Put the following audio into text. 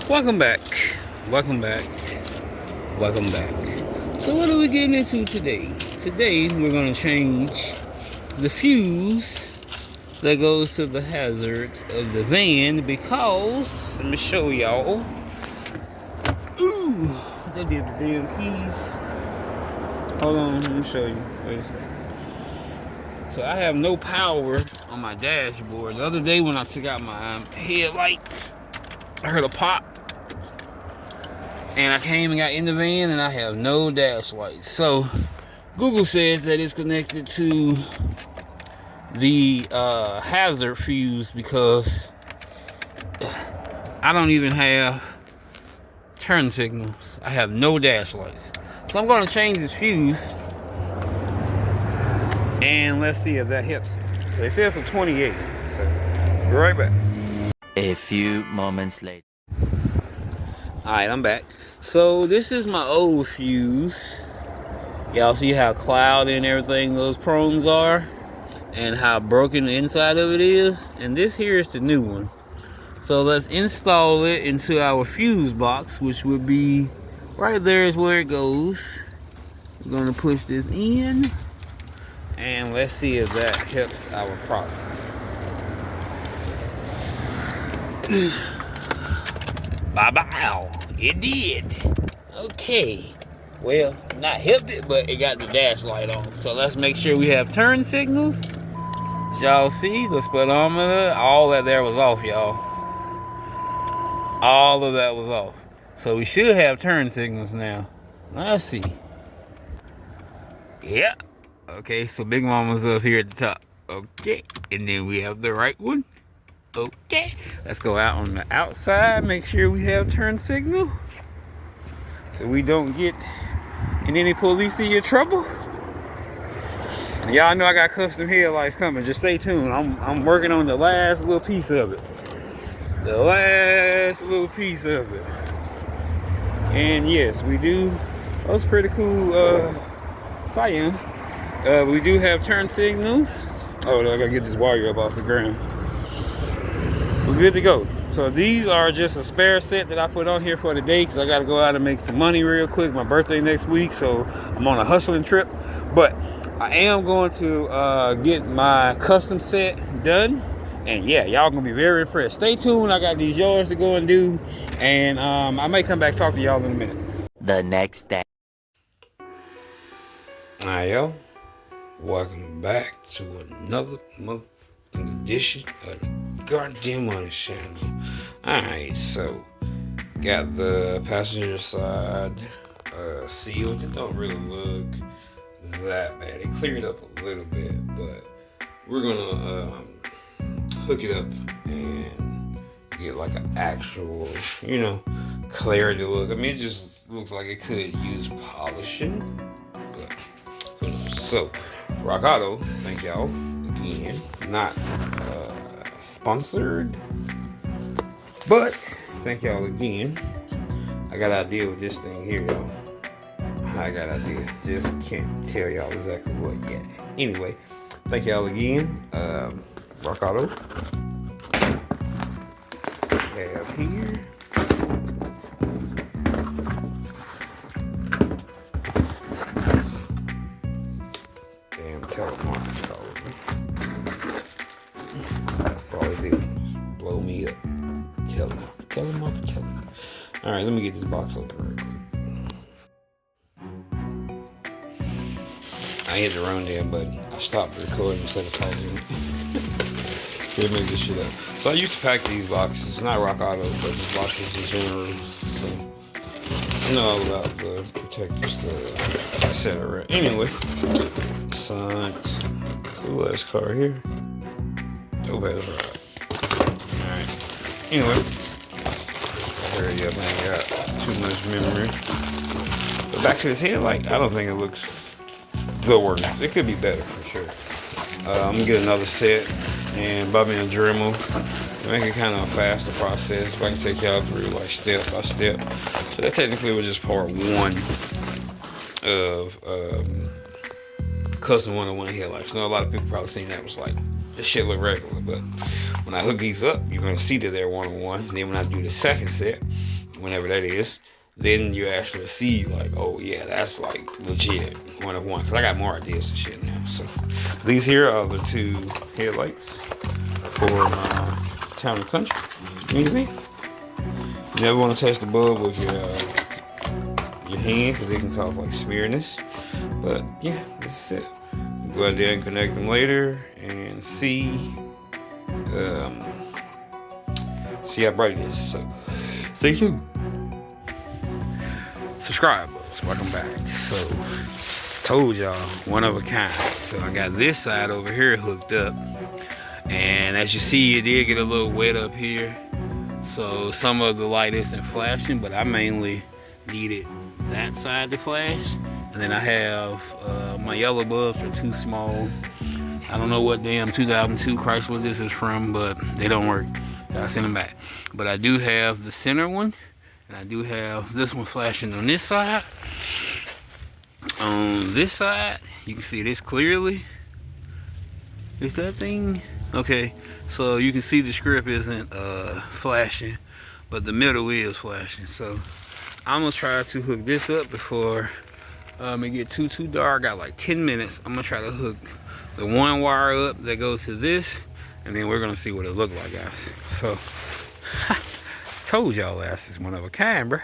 Welcome back. Welcome back. Welcome back. So what are we getting into today? Today we're going to change the fuse that goes to the hazard of the van because, let me show y'all. Ooh, they did the damn keys. Hold on, let me show you. Wait a second. So I have no power on my dashboard. The other day when I took out my headlights, I heard a pop. And I came and got in the van and I have no dash lights. So Google says that it's connected to the hazard fuse because I don't even have turn signals. I have no dash lights. So I'm going to change this fuse and let's see if that helps it. So it says a 28. So be right back. A few moments later. Alright, I'm back. So this is my old fuse. Y'all see how cloudy and everything those prongs are? And how broken the inside of it is? And this here is the new one. So let's install it into our fuse box, which would be right there is where it goes. We're gonna push this in. And let's see if that helps our problem. Bye-bye. It did. Okay. Well, not helped it, but it got the dash light on. So let's make sure we have turn signals. As y'all see, the speedometer, all that there was off, y'all. All of that was off. So we should have turn signals now. Let's see. Yeah. Okay, so Big Mama's up here at the top. Okay. And then we have the right one. Okay, let's go out on the outside, make sure we have turn signal so we don't get in any police trouble. Y'all know I got custom headlights coming, just stay tuned. I'm working on the last little piece of it. The last little piece of it. And yes, we do. That was pretty cool Cyan. We do have turn signals. Oh, I gotta get this wire up off the ground. We're good to go. So these are just a spare set that I put on here for the day because I got to go out and make some money real quick. My birthday next week, so I'm on a hustling trip. But I am going to get my custom set done. And yeah, y'all gonna be very impressed. Stay tuned. I got these yards to go and do. And I may come back talk to y'all in a minute. The next day. Alright, y'all. Welcome back to another edition of the Goddamn Money Channel. Alright, so got the passenger side sealed. It don't really look that bad. It cleared up a little bit, but we're gonna hook it up and get like an actual, clarity look. I mean, it just looks like it could use polishing, but who knows? So Rock Auto, thank y'all again. Not sponsored, but thank y'all again. I got an idea with this thing here, y'all. I got an idea, just can't tell y'all exactly what yet. Anyway, thank y'all again. Rock Auto. We have here. Damn telemarketing call. That's all it is. Blow me up. Tell them. Alright, let me get this box open real quick. I hit the wrong damn button. I stopped recording instead of talking. Can't make this shit up. So I used to pack these boxes, not Rock Auto, but just boxes in general. So I know all about the protectors, the etc. Anyway, Sun. Cool ass car here. Dope ass ride. Alright. Anyway. Hurry up, man. Got too much memory. But back to this headlight, I don't think it looks the worst. It could be better for sure. I'm gonna get another set and Bobby and Dremel. Make it kind of a faster process. If I can take y'all through like step by step. So that technically was just part one of custom 101 headlights. I know a lot of people probably seen that was like, this shit look regular, but when I hook these up, you're gonna see that they're 101. And then when I do the second set, whenever that is, then you actually see like, oh yeah, that's like legit 1 of 1. Because I got more ideas and shit now. So these here are the 2 headlights for my Town and Country mini. You never want to touch the bulb with your hand because it can cause like smearness. But yeah, this is it. Go out there and connect them later and see how bright it is. So stay tuned. Subscribers, welcome back. So told y'all, 1 of a kind. So I got this side over here hooked up, and as you see, it did get a little wet up here. So some of the light isn't flashing, but I mainly needed that side to flash. And then I have my yellow bulbs are too small. I don't know what damn 2002 Chrysler this is from, but they don't work. I send them back. But I do have the center one, and I do have this one flashing on this side. On this side, you can see this clearly. Is that thing? Okay, so you can see the script isn't flashing, but the middle is flashing. So I'm gonna try to hook this up before it get too dark. I got like 10 minutes. I'm gonna try to hook the 1 wire up that goes to this, and then we're gonna see what it look like, guys. So told y'all this is 1 of a kind, bruh.